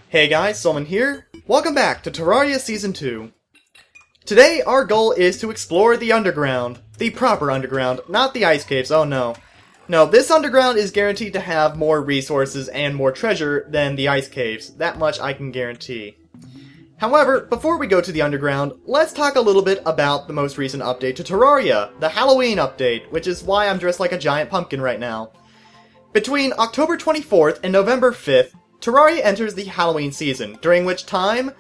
Hey guys, Solomon here. Welcome back to Terraria Season 2. Today, our goal is to explore the underground. The proper underground, not the ice caves, oh no. No, this underground is guaranteed to have more resources and more treasure than the ice caves. That much I can guarantee. However, before we go to the underground, let's talk a little bit about the most recent update to Terraria, the Halloween update, which is why I'm dressed like a giant pumpkin right now. Between October 24th and November 5th, Terraria enters the Halloween season, during which time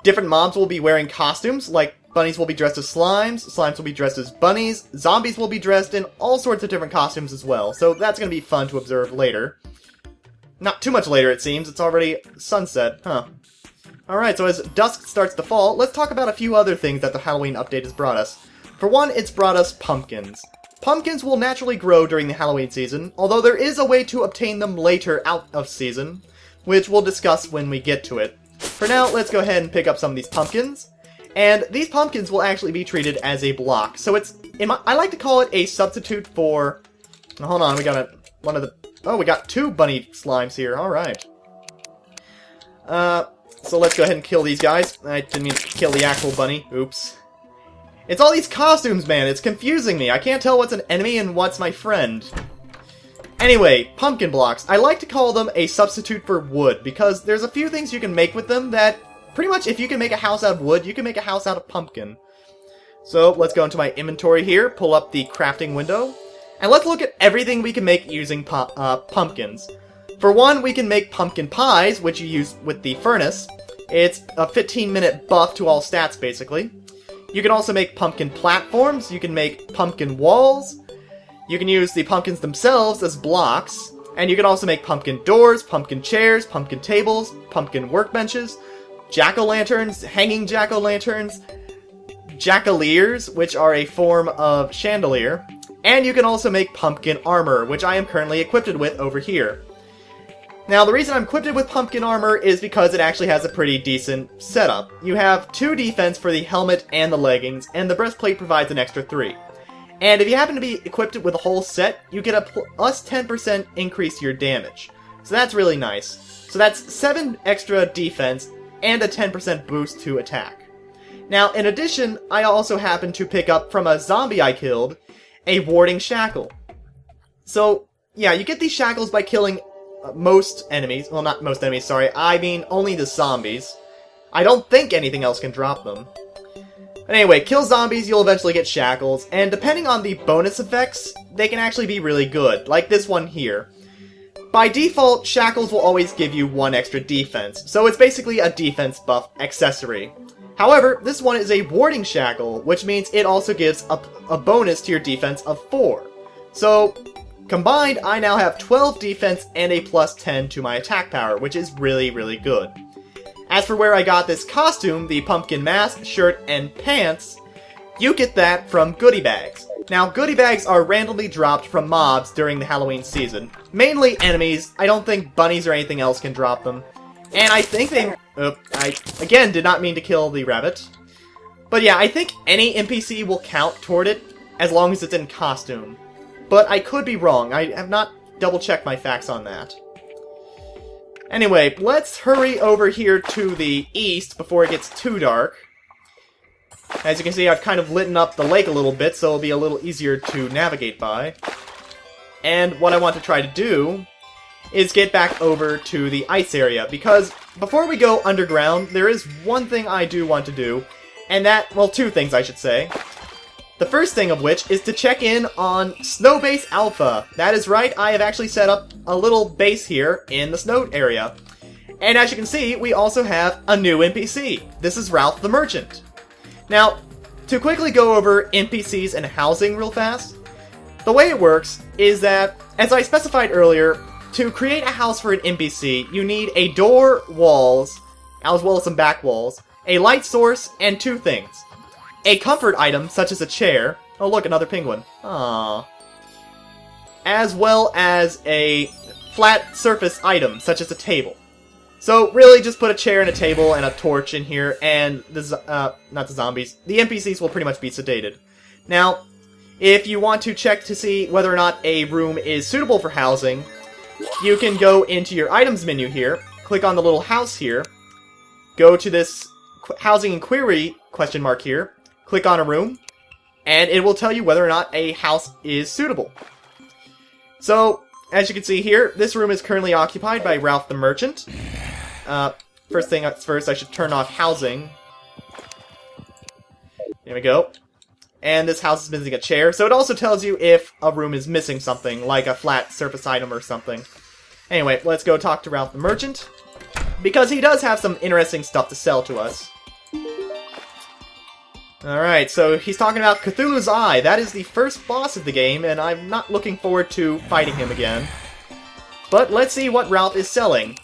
different mobs will be wearing costumes, like bunnies will be dressed as slimes, slimes will be dressed as bunnies, zombies will be dressed in all sorts of different costumes as well, so that's going to be fun to observe later. Not too much later, it seems. It's already sunset, huh. Alright, so as dusk starts to fall, let's talk about a few other things that the Halloween update has brought us. For one, it's brought us pumpkins. Pumpkins will naturally grow during the Halloween season, although there is a way to obtain them later out of season, which we'll discuss when we get to it. For now, let's go ahead and pick up some of these pumpkins. And these pumpkins will actually be treated as a block. So it's, I like to call it a substitute for... Hold on, we got we got two bunny slimes here, alright. So let's go ahead and kill these guys. I didn't mean to kill the actual bunny, oops. It's all these costumes, man, it's confusing me. I can't tell what's an enemy and what's my friend. Anyway, pumpkin blocks. I like to call them a substitute for wood, because there's a few things you can make with them that, pretty much if you can make a house out of wood, you can make a house out of pumpkin. So, let's go into my inventory here, pull up the crafting window, and let's look at everything we can make using pumpkins. For one, we can make pumpkin pies, which you use with the furnace. It's a 15-minute buff to all stats, basically. You can also make pumpkin platforms, you can make pumpkin walls, you can use the pumpkins themselves as blocks, and you can also make pumpkin doors, pumpkin chairs, pumpkin tables, pumpkin workbenches, jack-o'-lanterns, hanging jack-o'-lanterns, jack-o'-leers, which are a form of chandelier, and you can also make pumpkin armor, which I am currently equipped with over here. Now, the reason I'm equipped with pumpkin armor is because it actually has a pretty decent setup. You have 2 defense for the helmet and the leggings, and the breastplate provides an extra 3. And if you happen to be equipped with a whole set, you get a plus 10% increase to your damage. So that's really nice. So that's 7 extra defense and a 10% boost to attack. Now, in addition, I also happen to pick up from a zombie I killed a warding shackle. So, yeah, you get these shackles by killing most enemies. Well, not most enemies, sorry. I mean only the zombies. I don't think anything else can drop them. But anyway, kill zombies, you'll eventually get shackles, and depending on the bonus effects, they can actually be really good, like this one here. By default, shackles will always give you 1 extra defense, so it's basically a defense buff accessory. However, this one is a warding shackle, which means it also gives a bonus to your defense of 4. So, combined, I now have 12 defense and a plus 10 to my attack power, which is really, really good. As for where I got this costume, the pumpkin mask, shirt, and pants, you get that from goodie bags. Now, goodie bags are randomly dropped from mobs during the Halloween season. Mainly enemies. I don't think bunnies or anything else can drop them. And I think they... I, again, did not mean to kill the rabbit. But yeah, I think any NPC will count toward it, as long as it's in costume. But I could be wrong. I have not double-checked my facts on that. Anyway, let's hurry over here to the east before it gets too dark. As you can see, I've kind of lit up the lake a little bit, so it'll be a little easier to navigate by. And what I want to try to do is get back over to the ice area, because before we go underground, there is one thing I do want to do, and that, well, 2 things I should say. The first thing of which is to check in on Snow Base Alpha. That is right, I have actually set up a little base here in the snow area. And as you can see, we also have a new NPC. This is Ralph the Merchant. Now, to quickly go over NPCs and housing real fast, the way it works is that, as I specified earlier, to create a house for an NPC, you need a door, walls, as well as some back walls, a light source, and 2 things. A comfort item, such as a chair. Oh look, another penguin. Aww. As well as a flat surface item, such as a table. So really, just put a chair and a table and a torch in here, and not the zombies, the NPCs will pretty much be sedated. Now, if you want to check to see whether or not a room is suitable for housing, you can go into your items menu here, click on the little house here, go to this housing inquiry question mark here, click on a room, and it will tell you whether or not a house is suitable. So, as you can see here, this room is currently occupied by Ralph the Merchant. First thing first, I should turn off housing. There we go. And this house is missing a chair, so it also tells you if a room is missing something, like a flat surface item or something. Anyway, let's go talk to Ralph the Merchant, because he does have some interesting stuff to sell to us. Alright, so he's talking about Cthulhu's Eye. That is the first boss of the game, and I'm not looking forward to fighting him again. But let's see what Ralph is selling.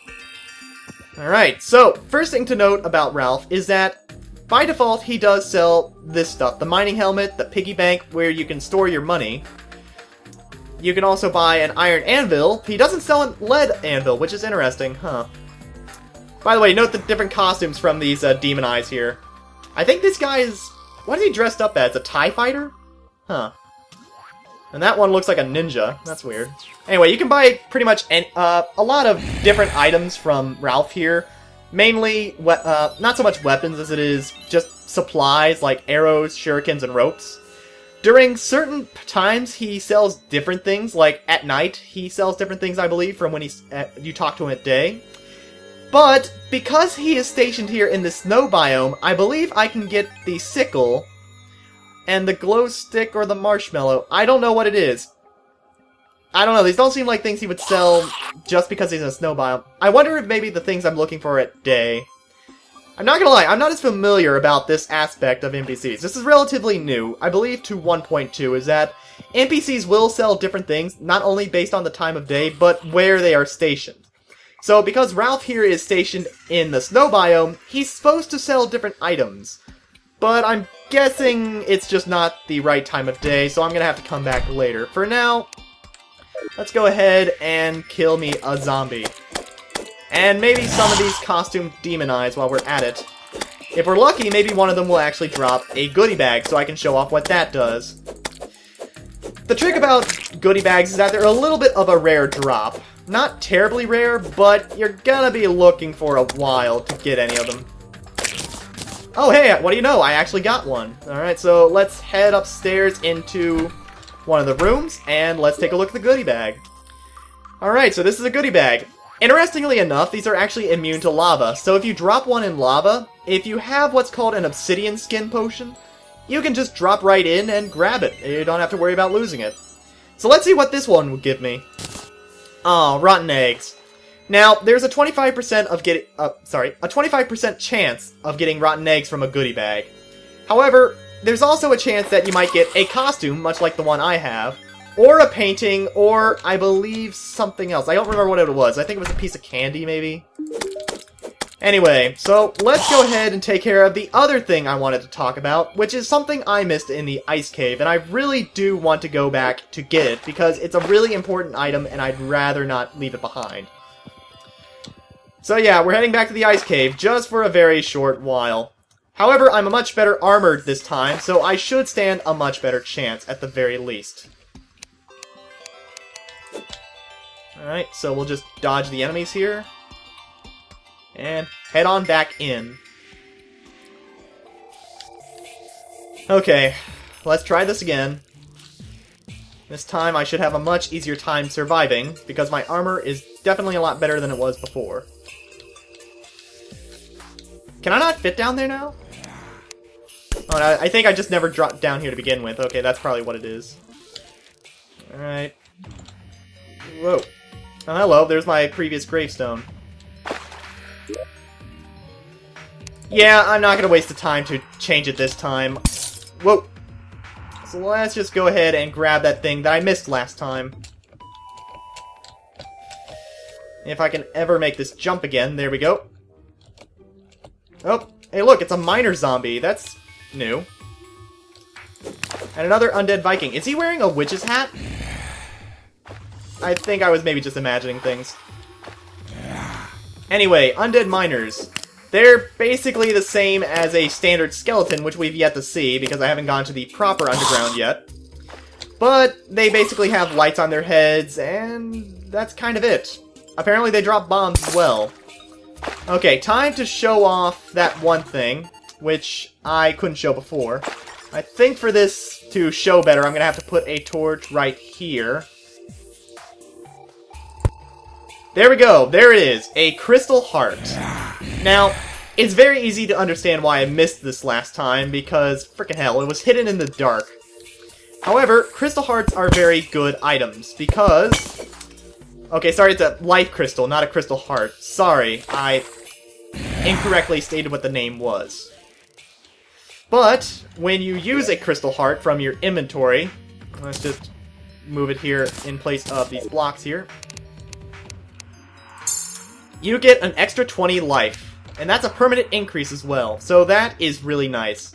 Alright, so first thing to note about Ralph is that by default he does sell this stuff. The mining helmet, the piggy bank where you can store your money. You can also buy an iron anvil. He doesn't sell a lead anvil, which is interesting, huh? By the way, note the different costumes from these demon eyes here. I think this guy is... what is he dressed up as? A TIE fighter? Huh. And that one looks like a ninja. That's weird. Anyway, you can buy pretty much a lot of different items from Ralph here. Mainly, not so much weapons as it is just supplies like arrows, shurikens, and ropes. During certain times, he sells different things. Like, at night, he sells different things, I believe, from when you talk to him at day. But, because he is stationed here in the snow biome, I believe I can get the sickle and the glow stick or the marshmallow. I don't know what it is. I don't know, these don't seem like things he would sell just because he's in a snow biome. I wonder if maybe the things I'm looking for at day. I'm not gonna lie, I'm not as familiar about this aspect of NPCs. This is relatively new, I believe to 1.2, is that NPCs will sell different things, not only based on the time of day, but where they are stationed. So, because Ralph here is stationed in the snow biome, he's supposed to sell different items. But I'm guessing it's just not the right time of day, so I'm gonna have to come back later. For now, let's go ahead and kill me a zombie. And maybe some of these costume demon eyes while we're at it. If we're lucky, maybe one of them will actually drop a goodie bag, so I can show off what that does. The trick about goodie bags is that they're a little bit of a rare drop. Not terribly rare, but you're gonna be looking for a while to get any of them. Oh hey, what do you know? I actually got one. Alright, so let's head upstairs into one of the rooms, and let's take a look at the goodie bag. Alright, so this is a goodie bag. Interestingly enough, these are actually immune to lava, so if you drop one in lava, if you have what's called an obsidian skin potion, you can just drop right in and grab it. You don't have to worry about losing it. So let's see what this one would give me. Oh, rotten eggs. Now, there's a 25% of getting, a 25% chance of getting rotten eggs from a goodie bag. However, there's also a chance that you might get a costume, much like the one I have, or a painting, or, I believe, something else. I don't remember what it was. I think it was a piece of candy, maybe? Anyway, so let's go ahead and take care of the other thing I wanted to talk about, which is something I missed in the ice cave, and I really do want to go back to get it, because it's a really important item, and I'd rather not leave it behind. So yeah, we're heading back to the ice cave, just for a very short while. However, I'm much better armored this time, so I should stand a much better chance, at the very least. Alright, so we'll just dodge the enemies here. And head on back in. Okay, let's try this again. This time I should have a much easier time surviving, because my armor is definitely a lot better than it was before. Can I not fit down there now? Oh, no, I think I just never dropped down here to begin with. Okay, that's probably what it is. Alright. Whoa. Oh, hello, there's my previous gravestone. Yeah, I'm not gonna waste the time to change it this time. Whoa. So let's just go ahead and grab that thing that I missed last time. If I can ever make this jump again, there we go. Oh, hey look, it's a miner zombie. That's new. And another undead Viking. Is he wearing a witch's hat? I think I was maybe just imagining things. Anyway, undead miners. They're basically the same as a standard skeleton, which we've yet to see, because I haven't gone to the proper underground yet. But they basically have lights on their heads, and that's kind of it. Apparently they drop bombs as well. Okay, time to show off that one thing, which I couldn't show before. I think for this to show better, I'm gonna have to put a torch right here. There we go, there it is, a crystal heart. Now, it's very easy to understand why I missed this last time, because, frickin' hell, it was hidden in the dark. However, crystal hearts are very good items, because... Okay, sorry, it's a life crystal, not a crystal heart. Sorry, I incorrectly stated what the name was. But, when you use a crystal heart from your inventory... Let's just move it here in place of these blocks here. You get an extra 20 life. And that's a permanent increase as well, so that is really nice.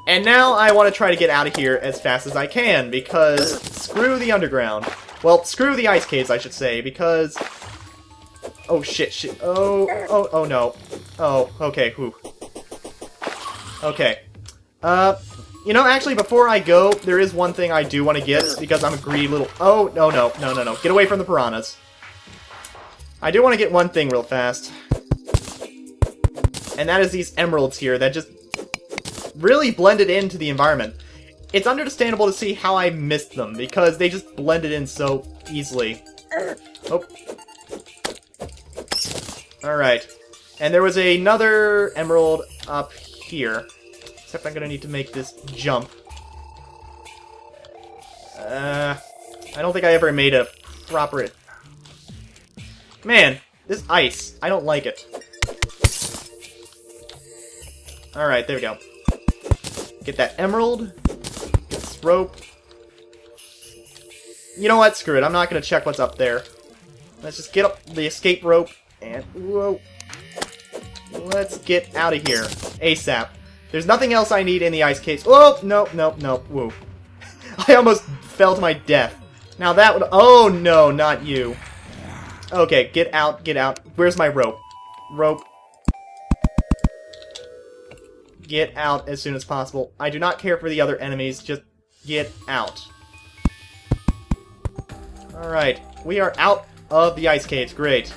And now I want to try to get out of here as fast as I can, because screw the underground. Well, screw the ice caves, I should say, because... Oh, shit. Oh, no. Oh, okay, whew. Okay. You know, actually, before I go, there is one thing I do want to get, because I'm a greedy little... Oh, no. Get away from the piranhas. I do want to get one thing real fast. And that is these emeralds here that just really blended into the environment. It's understandable to see how I missed them, because they just blended in so easily. Oh. Alright. And there was another emerald up here. Except I'm gonna need to make this jump. I don't think I ever made a proper... Man, this ice. I don't like it. Alright, there we go. Get that emerald. Get this rope. You know what? Screw it. I'm not going to check what's up there. Let's just get up the escape rope. And, whoa. Let's get out of here. ASAP. There's nothing else I need in the ice case. Oh, no. Whoa. I almost fell to my death. Now that would... Oh, no, not you. Okay, get out. Where's my rope? Rope. Get out as soon as possible. I do not care for the other enemies, just get out. Alright, we are out of the ice caves, great.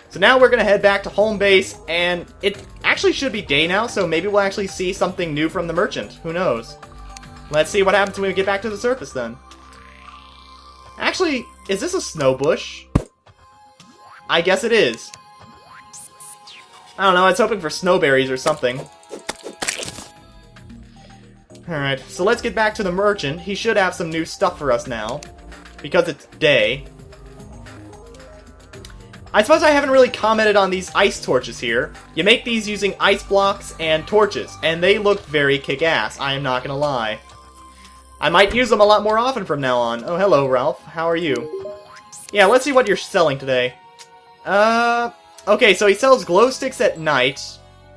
So now we're gonna head back to home base, and it actually should be day now, so maybe we'll actually see something new from the merchant. Who knows? Let's see what happens when we get back to the surface then. Actually, is this a snow bush? I guess it is. I don't know, I was hoping for snowberries or something. Alright, so let's get back to the merchant. He should have some new stuff for us now, because it's day. I suppose I haven't really commented on these ice torches here. You make these using ice blocks and torches, and they look very kick-ass, I am not gonna lie. I might use them a lot more often from now on. Oh, hello, Ralph. How are you? Yeah, let's see what you're selling today. Okay, so he sells glow sticks at night,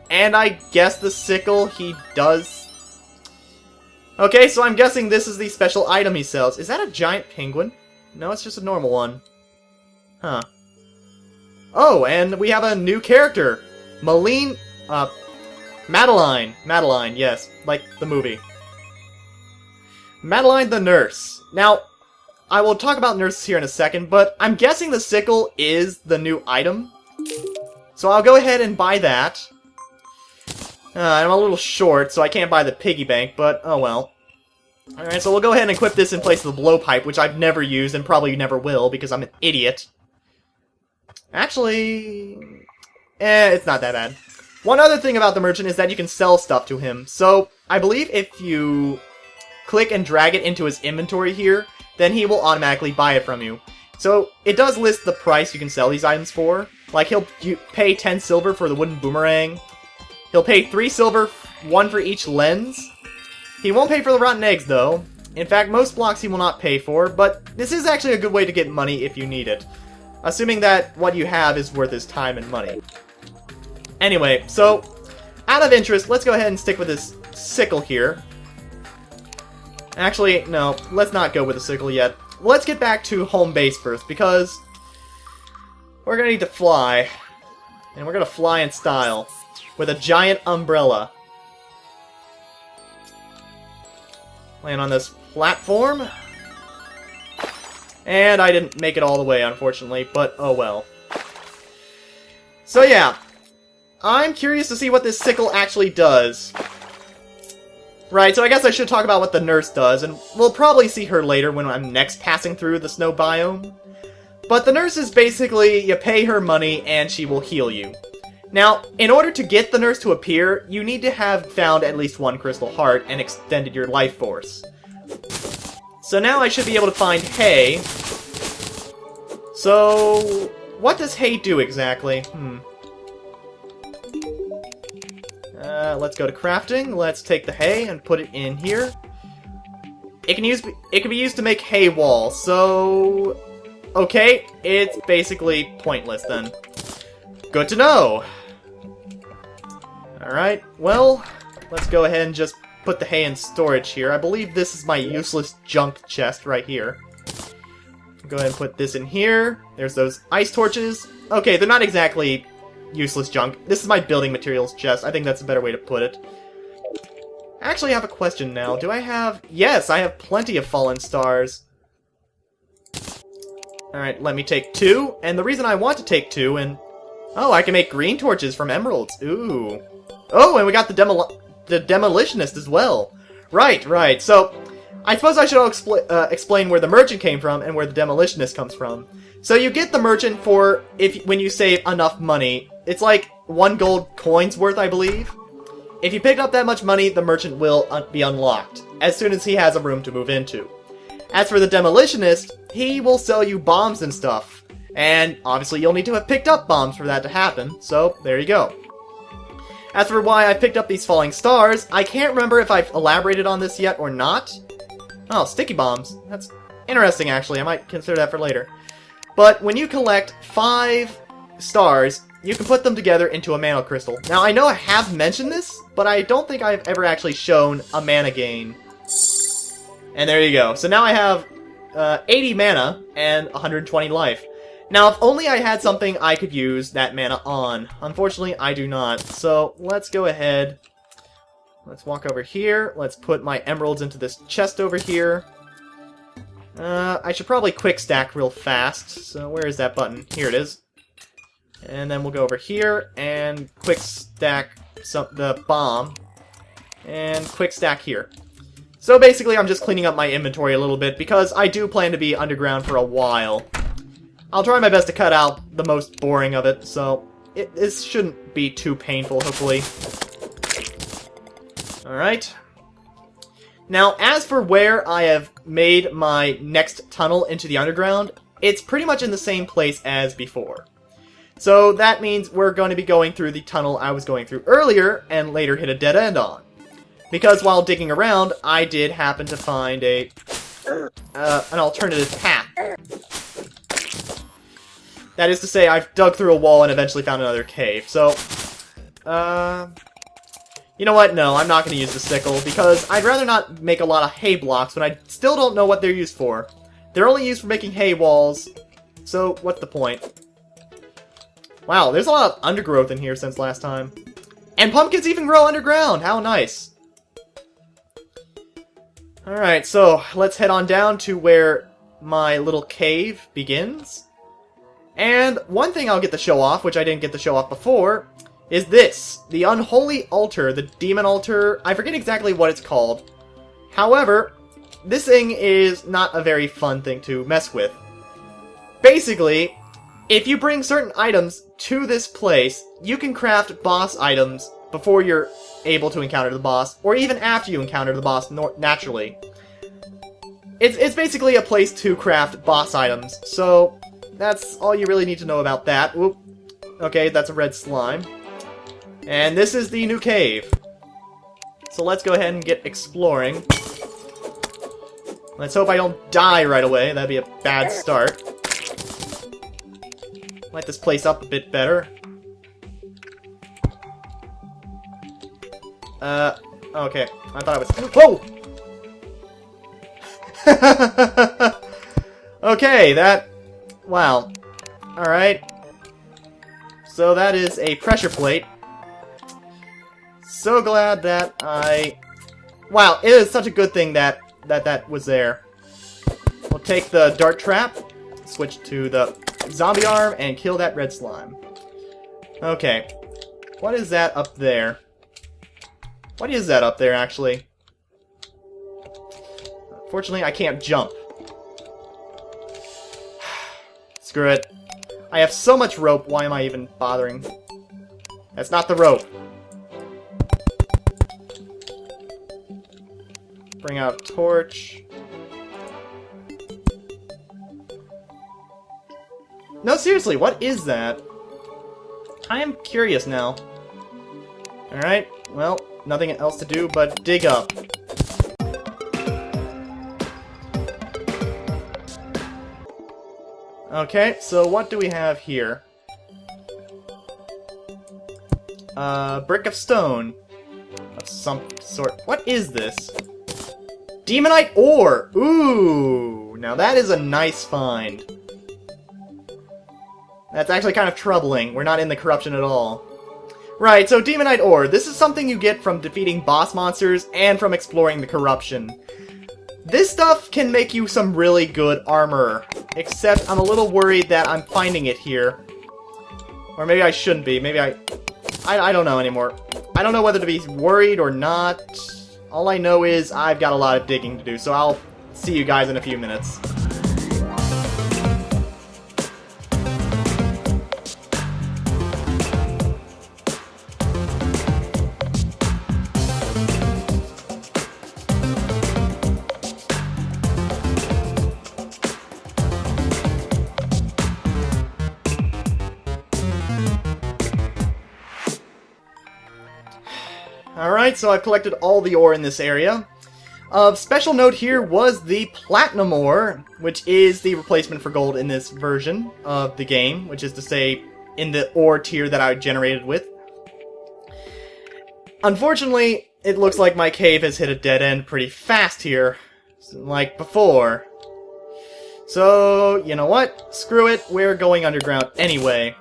and I guess the sickle he does... Okay, so I'm guessing this is the special item he sells. Is that a giant penguin? No, it's just a normal one. Huh. Oh, and we have a new character. Madeline, yes, like the movie. Madeline the nurse. Now, I will talk about nurses here in a second, but I'm guessing the sickle is the new item. So I'll go ahead and buy that. I'm a little short, so I can't buy the piggy bank, but oh well. Alright, so we'll go ahead and equip this in place of the blowpipe, which I've never used and probably never will, because I'm an idiot. Actually... it's not that bad. One other thing about the merchant is that you can sell stuff to him. So, I believe if you click and drag it into his inventory here, then he will automatically buy it from you. So, it does list the price you can sell these items for. Like, he'll pay 10 silver for the wooden boomerang. He'll pay 3 silver, 1 for each lens. He won't pay for the rotten eggs, though. In fact, most blocks he will not pay for, but this is actually a good way to get money if you need it. Assuming that what you have is worth his time and money. Anyway, so, out of interest, let's go ahead and stick with this sickle here. Actually, no, let's not go with the sickle yet. Let's get back to home base first, because we're gonna need to fly. And we're gonna fly in style. With a giant umbrella. Land on this platform. And I didn't make it all the way, unfortunately, but oh well. So yeah, I'm curious to see what this sickle actually does. Right, so I guess I should talk about what the nurse does, and we'll probably see her later when I'm next passing through the snow biome. But the nurse is basically, you pay her money and she will heal you. Now, in order to get the nurse to appear, you need to have found at least one crystal heart and extended your life force. So now I should be able to find hay. So, what does hay do exactly? Let's go to crafting. Let's take the hay and put it in here. It can be used to make hay walls. So, okay, it's basically pointless then. Good to know. Alright, well, let's go ahead and just put the hay in storage here. I believe this is my useless junk chest right here. Go ahead and put this in here. There's those ice torches. Okay, they're not exactly useless junk. This is my building materials chest. I think that's a better way to put it. I actually have a question now. Do I have... Yes, I have plenty of fallen stars. Alright, let me take 2. And the reason I want to take 2 and... Oh, I can make green torches from emeralds. Ooh. Oh, and we got the demolitionist as well. Right. So, I suppose I should explain where the merchant came from and where the demolitionist comes from. So you get the merchant for when you save enough money. It's like 1 gold coin's worth, I believe. If you pick up that much money, the merchant will be unlocked as soon as he has a room to move into. As for the demolitionist, he will sell you bombs and stuff. And obviously you'll need to have picked up bombs for that to happen, so there you go. As for why I picked up these falling stars, I can't remember if I've elaborated on this yet or not. Oh, sticky bombs. That's interesting, actually. I might consider that for later. But when you collect 5 stars, you can put them together into a mana crystal. Now, I know I have mentioned this, but I don't think I've ever actually shown a mana gain. And there you go. So now I have 80 mana and 120 life. Now, if only I had something I could use that mana on. Unfortunately, I do not. So, let's go ahead. Let's walk over here. Let's put my emeralds into this chest over here. I should probably quick stack real fast. So, where is that button? Here it is. And then we'll go over here and quick stack the bomb. And quick stack here. So, basically, I'm just cleaning up my inventory a little bit because I do plan to be underground for a while. I'll try my best to cut out the most boring of it, so this shouldn't be too painful, hopefully. Alright. Now, as for where I have made my next tunnel into the underground, it's pretty much in the same place as before. So that means we're going to be going through the tunnel I was going through earlier, and later hit a dead end on. Because while digging around, I did happen to find an alternative path. That is to say, I've dug through a wall and eventually found another cave. So, you know what? No, I'm not going to use the sickle, because I'd rather not make a lot of hay blocks when I still don't know what they're used for. They're only used for making hay walls, so what's the point? Wow, there's a lot of undergrowth in here since last time. And pumpkins even grow underground! How nice! Alright, so let's head on down to where my little cave begins. And one thing I'll get to show off, which I didn't get to show off before, is this. The Unholy Altar, the Demon Altar. I forget exactly what it's called. However, this thing is not a very fun thing to mess with. Basically, if you bring certain items to this place, you can craft boss items before you're able to encounter the boss, or even after you encounter the boss naturally. It's basically a place to craft boss items, so that's all you really need to know about that. Whoop. Okay, that's a red slime. And this is the new cave. So let's go ahead and get exploring. Let's hope I don't die right away. That'd be a bad start. Light this place up a bit better. Okay. I thought I was... Whoa! Okay, that... Wow. Alright. So that is a pressure plate. So glad that I... Wow, it is such a good thing that was there. We'll take the dart trap, switch to the zombie arm, and kill that red slime. Okay. What is that up there? What is that up there, actually? Fortunately, I can't jump. Screw it. I have so much rope, why am I even bothering? That's not the rope. Bring out a torch. No, seriously, what is that? I am curious now. Alright, well, nothing else to do but dig up. Okay, so what do we have here? Brick of stone. Of some sort. What is this? Demonite ore! Ooh! Now that is a nice find. That's actually kind of troubling. We're not in the corruption at all. Right, so Demonite ore. This is something you get from defeating boss monsters and from exploring the corruption. This stuff can make you some really good armor. Except I'm a little worried that I'm finding it here. Or maybe I shouldn't be. Maybe I don't know anymore. I don't know whether to be worried or not. All I know is I've got a lot of digging to do, so I'll see you guys in a few minutes. Alright, so I've collected all the ore in this area. Of special note here was the platinum ore, which is the replacement for gold in this version of the game, which is to say, in the ore tier that I generated with. Unfortunately, it looks like my cave has hit a dead end pretty fast here, like before. So, you know what? Screw it, we're going underground anyway.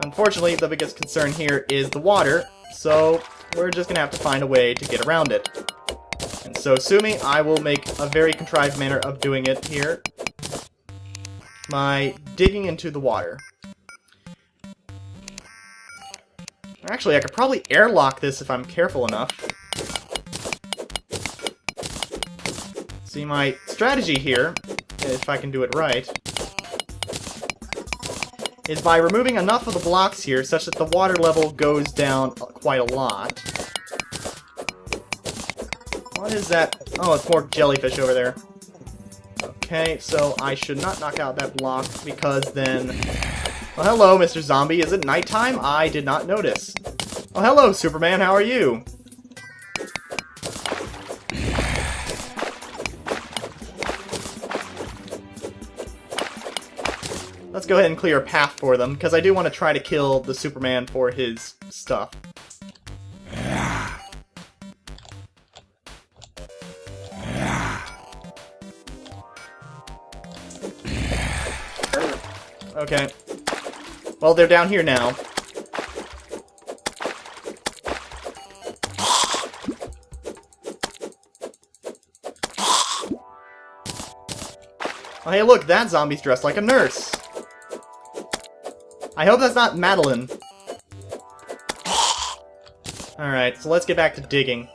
Unfortunately, the biggest concern here is the water, so we're just gonna have to find a way to get around it. And so, sue me, I will make a very contrived manner of doing it here by digging into the water. Actually, I could probably airlock this if I'm careful enough. See, my strategy here, if I can do it right, is by removing enough of the blocks here such that the water level goes down quite a lot. What is that? Oh, it's more jellyfish over there. Okay, so I should not knock out that block because then... Oh, hello, Mr. Zombie. Is it nighttime? I did not notice. Oh, hello, Superman. How are you? Let's go ahead and clear a path for them, because I do want to try to kill the Superman for his stuff. Okay. Well, they're down here now. Oh, hey, look, that zombie's dressed like a nurse. I hope that's not Madeline. Alright, so let's get back to digging.